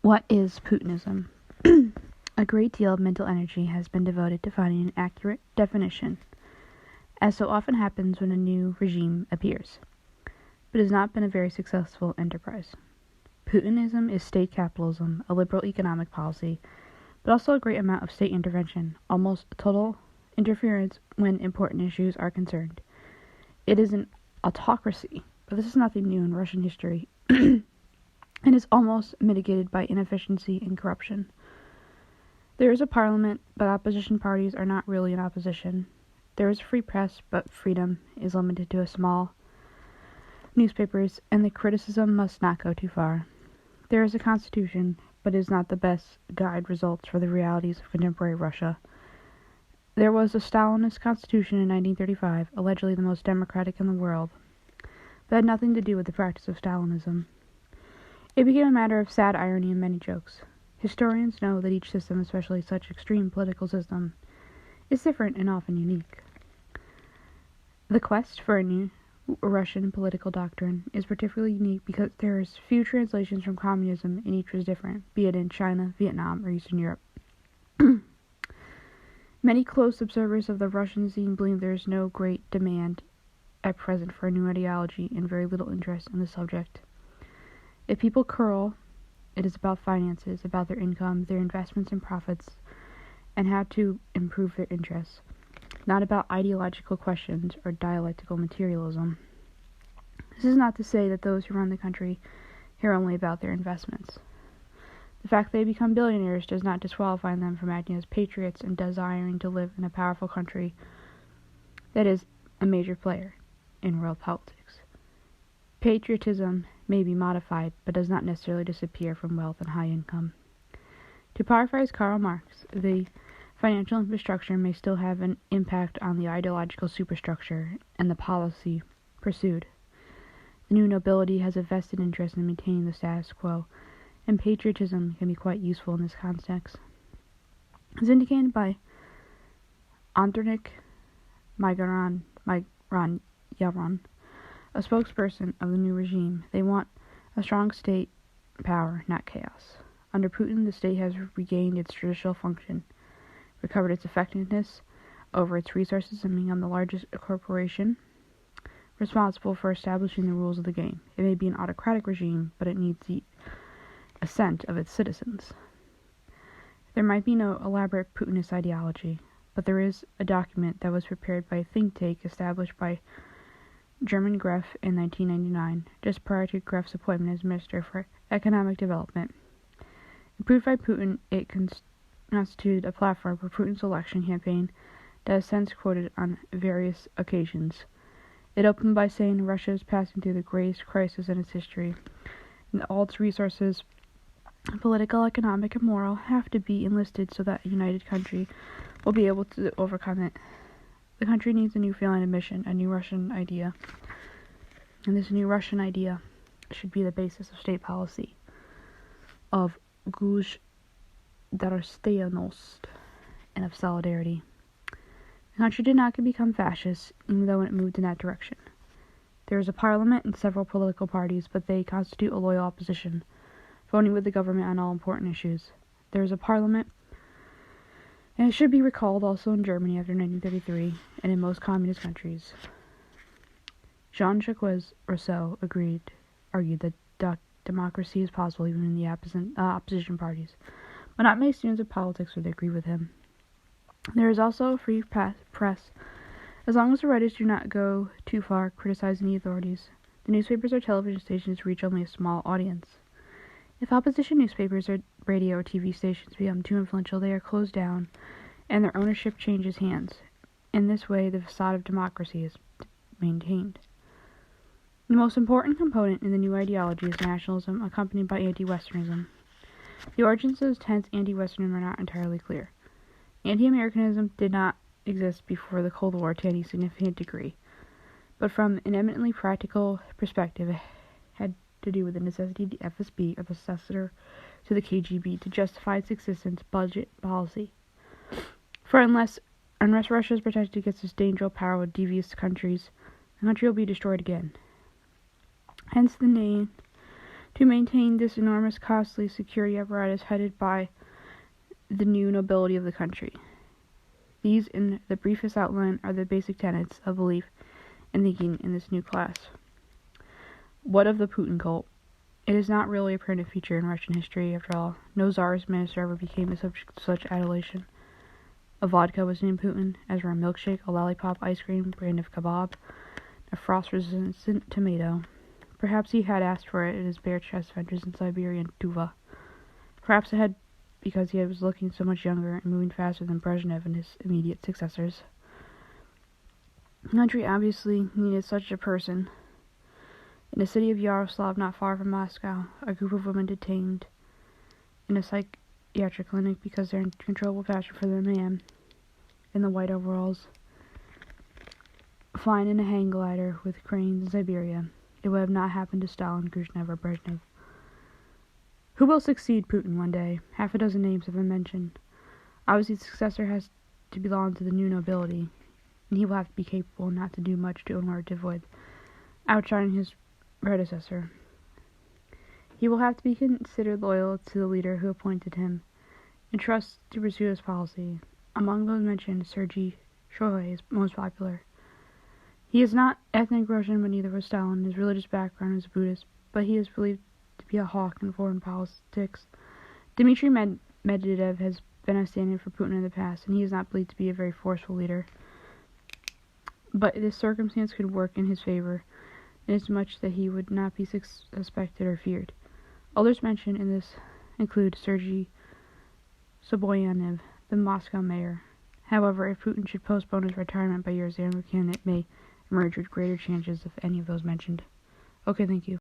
What is Putinism? A great deal of mental energy has been devoted to finding an accurate definition, as so often happens when a new regime appears, but it has not been a very successful enterprise. Putinism is state capitalism, a liberal economic policy, but also a great amount of state intervention, almost total interference when important issues are concerned. It is an autocracy, but this is nothing new in Russian history, and is almost mitigated by inefficiency and corruption. There is a parliament, but opposition parties are not really in opposition. There is a free press, but freedom is limited to a small newspapers, and the criticism must not go too far. There is a constitution, but it is not the best guide results for the realities of contemporary Russia. There was a Stalinist constitution in 1935, allegedly the most democratic in the world, but had nothing to do with the practice of Stalinism. It became a matter of sad irony and many jokes. Historians know that each system, especially such extreme political system, is different and often unique. The quest for a new Russian political doctrine is particularly unique because there is few translations from communism and each was different, be it in China, Vietnam, or Eastern Europe. Many close observers of the Russian scene believe there is no great demand at present for a new ideology and very little interest in the subject. If people quarrel, it is about finances, about their income, their investments and profits, and how to improve their interests, not about ideological questions or dialectical materialism. This is not to say that those who run the country care only about their investments. The fact they become billionaires does not disqualify them from acting as patriots and desiring to live in a powerful country that is a major player in world politics. Patriotism may be modified, but does not necessarily disappear from wealth and high income. To paraphrase Karl Marx, the financial infrastructure may still have an impact on the ideological superstructure and the policy pursued. The new nobility has a vested interest in maintaining the status quo, and patriotism can be quite useful in this context. As indicated by Andronik Myron Yaron, a spokesperson of the new regime, they want a strong state power, not chaos. Under Putin, the state has regained its traditional function, recovered its effectiveness over its resources, and become the largest corporation responsible for establishing the rules of the game. It may be an autocratic regime, but it needs the assent of its citizens. There might be no elaborate Putinist ideology, but there is a document that was prepared by a think tank established by German Greff in 1999, just prior to Greff's appointment as Minister for Economic Development. Approved by Putin, it constituted a platform for Putin's election campaign that is since quoted on various occasions. It opened by saying Russia is passing through the greatest crisis in its history, and all its resources, political, economic, and moral, have to be enlisted so that a united country will be able to overcome it. The country needs a new feeling of mission, a new Russian idea. And this new Russian idea should be the basis of state policy, of Guzdarstvenost, and of solidarity. The country did not become fascist, even though it moved in that direction. There is a parliament and several political parties, but they constitute a loyal opposition, voting with the government on all important issues. There is a parliament, and it should be recalled also in Germany after 1933, and in most communist countries. Jean-Jacques Rousseau argued that democracy is possible even in the opposition parties, but not many students of politics would agree with him. There is also a free press, as long as the writers do not go too far criticizing the authorities. The newspapers or television stations reach only a small audience. If opposition newspapers or radio or TV stations become too influential, they are closed down, and their ownership changes hands. In this way, the facade of democracy is maintained. The most important component in the new ideology is nationalism, accompanied by anti-Westernism. The origins of this tense anti-Westernism are not entirely clear. Anti-Americanism did not exist before the Cold War to any significant degree, but from an eminently practical perspective, it had to do with the necessity of the FSB, or the successor to the KGB, to justify its existence, budget, policy. For unless Russia is protected against this dangerous power of devious countries, the country will be destroyed again. Hence the need to maintain this enormous costly security apparatus headed by the new nobility of the country. These, in the briefest outline, are the basic tenets of belief and thinking in this new class. What of the Putin cult? It is not really a primitive feature in Russian history, after all. No Tsarist minister ever became the subject of such adulation. A vodka was named Putin, as were a milkshake, a lollipop, ice cream, brand of kebab, a frost-resistant tomato. Perhaps he had asked for it at his bare chest ventures in Siberia and Tuva. Perhaps it had because he was looking so much younger and moving faster than Brezhnev and his immediate successors. The country obviously needed such a person. In the city of Yaroslav, not far from Moscow, a group of women detained in a psychiatric clinic because their uncontrollable passion for the man in the white overalls flying in a hang glider with cranes in Siberia. It would have not happened to Stalin, Khrushchev, or Brezhnev. Who will succeed Putin one day? Half a dozen names have been mentioned. Obviously, the successor has to belong to the new nobility, and he will have to be capable not to do much in order to avoid outshining his predecessor. He will have to be considered loyal to the leader who appointed him, and trust to pursue his policy. Among those mentioned, Sergei Shoigu is most popular. He is not ethnic Russian, but neither was Stalin. His religious background is Buddhist, but he is believed to be a hawk in foreign politics. Dmitry Medvedev has been a stand-in for Putin in the past, and he is not believed to be a very forceful leader. But this circumstance could work in his favor, inasmuch that he would not be suspected or feared. Others mentioned in this include Sergei Sobyanin, the Moscow mayor. However, if Putin should postpone his retirement by years, the younger candidate may emerge with greater chances of any of those mentioned. Okay, thank you.